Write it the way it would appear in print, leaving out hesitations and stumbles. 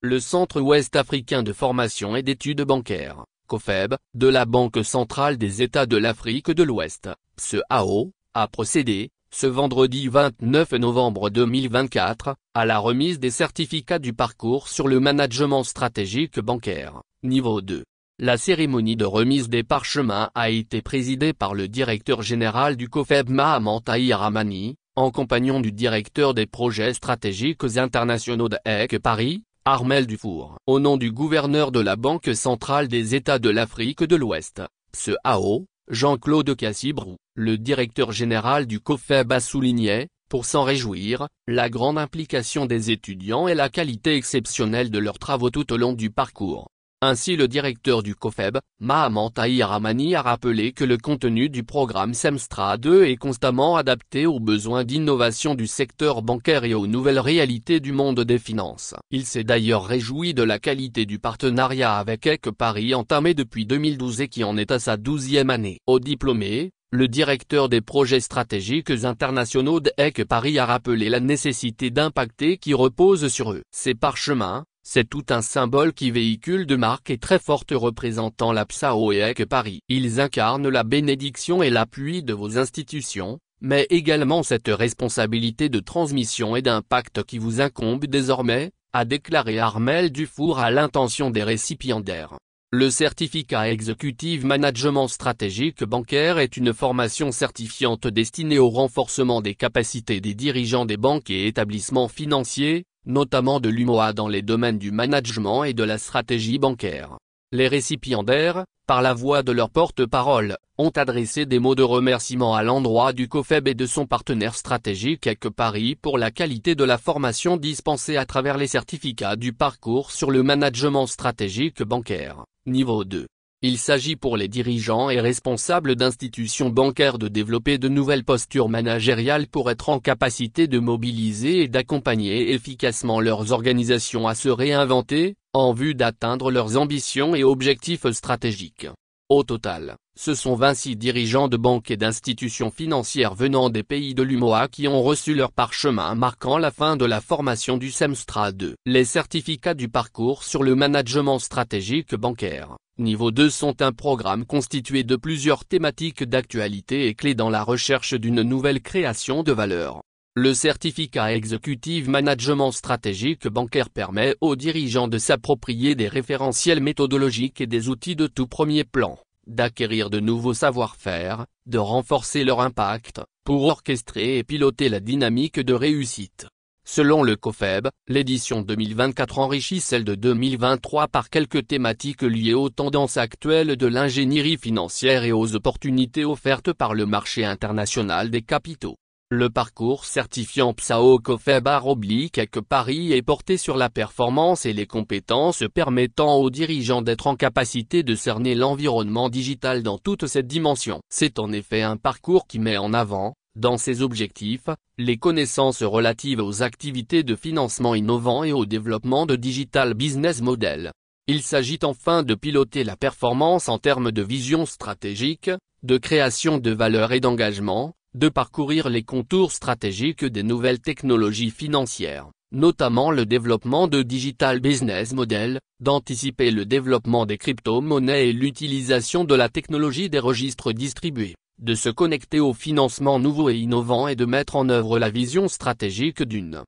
le Centre Ouest Africain de Formation et d'Études Bancaires, COFEB, de la Banque Centrale des États de l'Afrique de l'Ouest, CEAO, a procédé, ce vendredi 29 novembre 2024, à la remise des certificats du parcours sur le management stratégique bancaire, niveau 2. La cérémonie de remise des parchemins a été présidée par le directeur général du COFEB Mahaman Tahir Amani, en compagnon du directeur des projets stratégiques internationaux de EC Paris, Armel Dufour. Au nom du gouverneur de la Banque Centrale des États de l'Afrique de l'Ouest, CEAO, Jean-Claude Cassibrou, le directeur général du COFEB a souligné, pour s'en réjouir, la grande implication des étudiants et la qualité exceptionnelle de leurs travaux tout au long du parcours. Ainsi le directeur du COFEB, Mahaman Tahir Amani a rappelé que le contenu du programme Semstra 2 est constamment adapté aux besoins d'innovation du secteur bancaire et aux nouvelles réalités du monde des finances. Il s'est d'ailleurs réjoui de la qualité du partenariat avec EC Paris entamé depuis 2012 et qui en est à sa 12e année. Aux diplômés, le directeur des projets stratégiques internationaux d'EC Paris a rappelé la nécessité d'impacter qui repose sur eux. Ces parchemins, c'est tout un symbole qui véhicule de marques et très fortes représentant la PSAO et EC Paris. Ils incarnent la bénédiction et l'appui de vos institutions, mais également cette responsabilité de transmission et d'impact qui vous incombe désormais, a déclaré Armel Dufour à l'intention des récipiendaires. Le certificat Executive Management Stratégique Bancaire est une formation certifiante destinée au renforcement des capacités des dirigeants des banques et établissements financiers, notamment de l'UMOA dans les domaines du management et de la stratégie bancaire. Les récipiendaires, par la voix de leur porte-parole, ont adressé des mots de remerciement à l'endroit du COFEB et de son partenaire stratégique EC Paris pour la qualité de la formation dispensée à travers les certificats du parcours sur le management stratégique bancaire, niveau 2. Il s'agit pour les dirigeants et responsables d'institutions bancaires de développer de nouvelles postures managériales pour être en capacité de mobiliser et d'accompagner efficacement leurs organisations à se réinventer, en vue d'atteindre leurs ambitions et objectifs stratégiques. Au total, ce sont 26 dirigeants de banques et d'institutions financières venant des pays de l'UMOA qui ont reçu leur parchemin marquant la fin de la formation du Semstra 2. Les certificats du parcours sur le management stratégique bancaire, niveau 2 sont un programme constitué de plusieurs thématiques d'actualité et clés dans la recherche d'une nouvelle création de valeur. Le certificat Executive Management Stratégique Bancaire permet aux dirigeants de s'approprier des référentiels méthodologiques et des outils de tout premier plan, d'acquérir de nouveaux savoir-faire, de renforcer leur impact, pour orchestrer et piloter la dynamique de réussite. Selon le COFEB, l'édition 2024 enrichit celle de 2023 par quelques thématiques liées aux tendances actuelles de l'ingénierie financière et aux opportunités offertes par le marché international des capitaux. Le parcours certifiant PSAO COFEB/EC Paris est porté sur la performance et les compétences permettant aux dirigeants d'être en capacité de cerner l'environnement digital dans toutes ses dimensions. C'est en effet un parcours qui met en avant, dans ses objectifs, les connaissances relatives aux activités de financement innovant et au développement de digital business model. Il s'agit enfin de piloter la performance en termes de vision stratégique, de création de valeur et d'engagement, de parcourir les contours stratégiques des nouvelles technologies financières, notamment le développement de digital business model, d'anticiper le développement des crypto-monnaies et l'utilisation de la technologie des registres distribués, de se connecter aux financements nouveaux et innovants et de mettre en œuvre la vision stratégique d'une